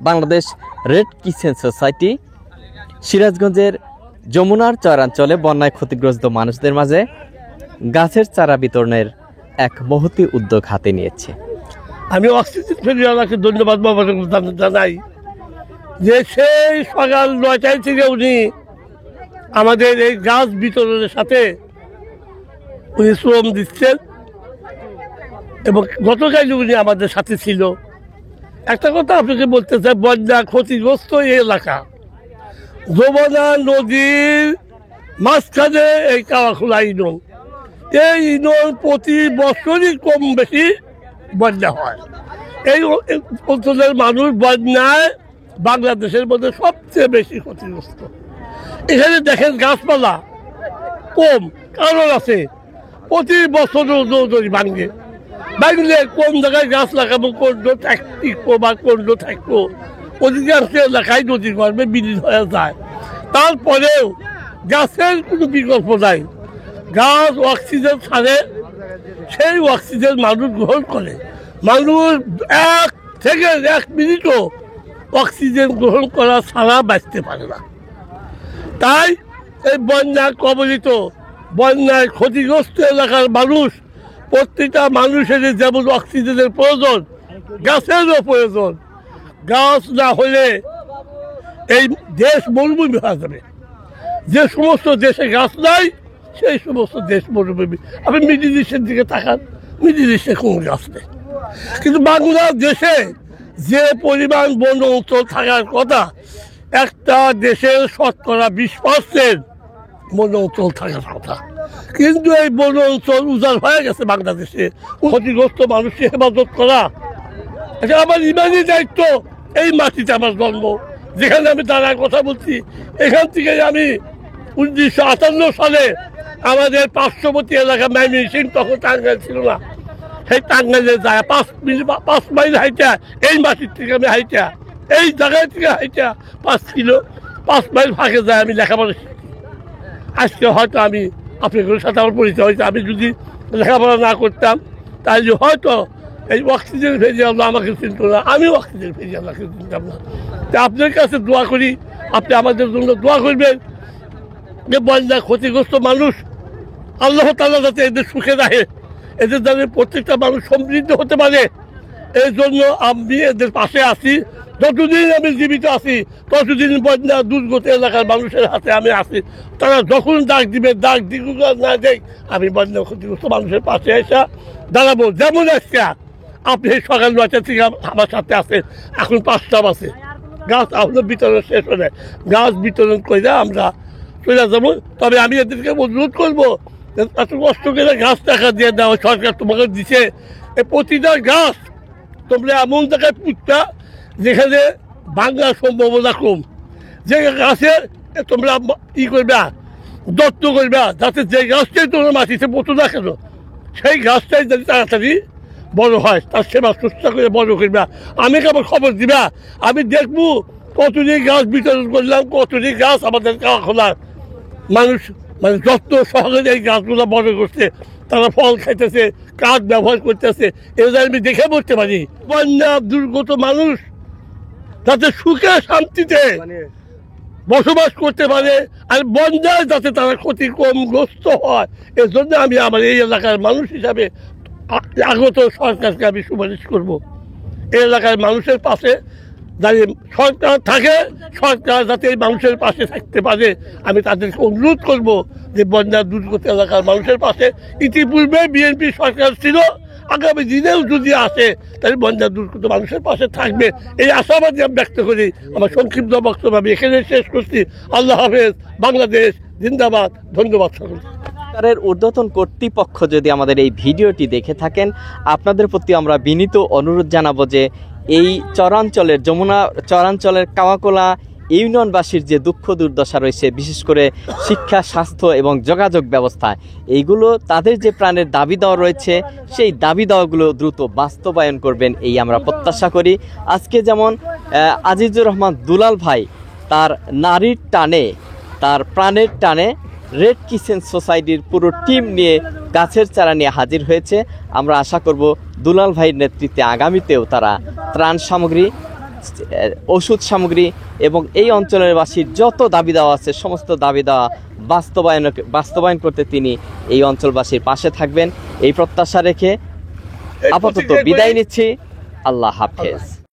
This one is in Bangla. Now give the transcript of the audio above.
বাংলাদেশ রেড কিচেন সোসাইটি সিরাজগঞ্জের যমুনার চরাঞ্চলে বন্যায় ক্ষতিগ্রস্ত মানুষদের মাঝে গাছের চারা বিতরণের এক মহতী উদ্যোগ হাতে নিয়েছে। আমি অক্সিজেন ফেরিওয়ালাকে ধন্যবাদ জানাই যে সেই সকাল ৯টায় থেকে উনি আমাদের এই গাছ বিতরণের সাথে উনি শ্রম দিচ্ছেন এবং গতকাল উনি আমাদের সাথে ছিল। একটা কথা আপনাকে বলতে চাই, বন্যা ক্ষতিগ্রস্ত এই এলাকা, যমুনা নদীর মাঝখানে এই কাওয়াখোলা ইউনিয়ন, এই ইউনিয়ন প্রতি বছরই কম বেশি বন্যা হয়। এই অঞ্চলের মানুষ বন্যায় বাংলাদেশের মধ্যে সবচেয়ে বেশি ক্ষতিগ্রস্ত। এখানে দেখেন গাছপালা কম, কারণ আছে প্রতি বছর নদী ভাঙে, ভাঙলে কোন জায়গায় গাছ লাগাবো, কোন টিকবো বা কোন থাকবো, অধিকাংশ এলাকায় নদী গর্ভে বিলীন হয়ে যায়। তারপরেও গাছের কোনো বিকল্প নাই। গাছ অক্সিজেন ছাড়ে, সেই অক্সিজেন মানুষ গ্রহণ করে। মানুষ 1 থেকে 1 মিনিটও অক্সিজেন গ্রহণ করা ছাড়া বাঁচতে পারে না। তাই এই বন্যা কবলিত, বন্যায় ক্ষতিগ্রস্ত এলাকার মানুষ, প্রত্যেকটা মানুষের যেমন অক্সিজেনের প্রয়োজন, গাছেরও প্রয়োজন। গাছ না হলে এই দেশ মরুভূমি হয়ে যাবে। যে সমস্ত দেশে গাছ নাই সেই সমস্ত দেশ মরুভূমি। আপনি মিডিল ইস্টের দিকে তাকান, মিডিল ইস্টে কোনো গাছ নেই। কিন্তু বাংলাদেশে যে পরিমাণ বন অঞ্চল থাকার কথা, একটা দেশের 20% বন অঞ্চল থাকার কথা, কিন্তু এই বন অঞ্চল উজাড় হয়ে গেছে বাংলাদেশে। ক্ষতিগ্রস্ত মানুষকে হেফাজত করা এটা আমার ইমানি দায়িত্ব। এই মাটিতে আমার জন্ম, যেখানে আমি দাঁড়ার কথা বলছি, এখান থেকে আমি 1958 সালে আমাদের পার্শ্ববর্তী এলাকা ময়মনসিংহ, তখন টাঙ্গাইল ছিল না, সেই টাঙ্গাইলে যায় 5 মাইল হাইটা, এই মাটির থেকে আমি হাইটা, এই জায়গায় থেকে হাইটা 5 মাইল ফাঁকে যায় আমি লেখাপড়া শিখি। আজকে হয়তো আমি আপনাদের সাথে আমার পরিচয় হয়েছে। আমি যদি লেখাপড়া না করতাম তাহলে হয়তো এই অক্সিজেন ফেরিওয়ালা আমাকে চিনত না, আমি অক্সিজেন ফেরিওয়ালাকে চিনতাম না। তা আপনার কাছে দোয়া করি, আপনি আমাদের জন্য দোয়া করবেন যে বন্যা ক্ষতিগ্রস্ত মানুষ আল্লাহ তাআলা যাতে এদের সুখে রাখে, এদের যাতে প্রত্যেকটা মানুষ সমৃদ্ধ হতে পারে, এই জন্য আমি এদের পাশে আছি। যতদিন আমি জীবিত আছি ততদিন বন্যা দুর্গত এলাকার মানুষের হাতে আমি আছি। তারা যখন ডাক দিবে, ডাক দিগুলো না দেখ, আমি বন্যা ক্ষতিগ্রস্ত মানুষের পাশে এসে দাঁড়াবো। যেমন আজকে আপনি সকাল ৯টা থেকে আমার সাথে আছেন, এখন 5টা বাজে, গাছ এখনো বিতরণ শেষ হলে গাছ বিতরণ করে আমরা চলে যাবো। তবে আমি এদেরকে অনুরোধ করবো, এত কষ্ট করে গাছ টাকা দিয়ে দেওয়া সরকার তোমাকে দিচ্ছে, এই প্রতিটা গাছ তোমরা এমন জায়গায় পুঁতটা যেখানে বাংলা সম্ভাবনা কম, যে গাছে তোমরা করবে, যত্ন করবে, যাতে যে গাছটাই তোমরা মাটিতে পড়তো না কেন, সেই গাছটাই যাতে তাড়াতাড়ি বড় হয়, তার সেবা চেষ্টা করে বড় করবে। আমি কেমন খবর দিবা, আমি দেখবো কতটি গাছ বিতরণ করলাম, কতটি গাছ আমাদের কাওয়াখোলার মানুষ মানে যত্ন সহকারে এই গাছগুলো বড় করছে, তারা ফল খাইতেছে, কাঠ ব্যবহার করতেছে, এগুলো আমি দেখে বলতে পারি। বন্যা দুর্গত মানুষ যাতে সুখে শান্তিতে বসবাস করতে পারে, আর বন্যায় যাতে তারা ক্ষতি কমগ্রস্ত হয়, এর জন্য আমি আমার এই এলাকার মানুষ হিসাবে আগত সরকারকে আমি সুপারিশ করব, এই এলাকার মানুষের পাশে দাঁড়িয়ে সরকার থাকে, সরকার যাতে এই মানুষের পাশে থাকতে পারে, আমি তাদেরকে অনুরোধ করব যে বন্যা দুর্গত এলাকার মানুষের পাশে ইতিপূর্বে বিএনপি সরকার ছিল, আগামী দিনেও যদি আসে তাহলে বন্যা দুর্গত মানুষের পাশে থাকবে, এই আশাবাদী আমি ব্যক্ত করি। আমার সংক্ষিপ্ত বক্তব্য আমি এখানে শেষ করছি। আল্লাহ হাফেজ, বাংলাদেশ জিন্দাবাদ। ধন্যবাদ সকল। সরকারের ঊর্ধ্বতন কর্তৃপক্ষ যদি আমাদের এই ভিডিওটি দেখে থাকেন, আপনাদের প্রতি আমরা বিনীত অনুরোধ জানাবো যে এই চরাঞ্চলের যমুনা চরাঞ্চলের কাওয়াখোলা ইউনিয়নবাসীর যে দুঃখ দুর্দশা রয়েছে, বিশেষ করে শিক্ষা, স্বাস্থ্য এবং যোগাযোগ ব্যবস্থা, এইগুলো তাদের যে প্রাণের দাবি দেওয়া রয়েছে, সেই দাবি দেওয়াগুলো দ্রুত বাস্তবায়ন করবেন, এই আমরা প্রত্যাশা করি। আজকে যেমন আজিজুর রহমান দুলাল ভাই তার নারীর টানে, তার প্রাণের টানে রেড কিচেন সোসাইটির পুরো টিম নিয়ে গাছের চারা নিয়ে হাজির হয়েছে। আমরা আশা করব দুলাল ভাইয়ের নেতৃত্বে আগামীতেও তারা ত্রাণ সামগ্রী, ওষুধ সামগ্রী এবং এই অঞ্চলের বাসীর যত দাবি দেওয়া আছে সমস্ত দাবি দেওয়া বাস্তবায়ন করতে তিনি এই অঞ্চলবাসীর পাশে থাকবেন এই প্রত্যাশা রেখে আপাতত বিদায় নিচ্ছি। আল্লাহ হাফেজ।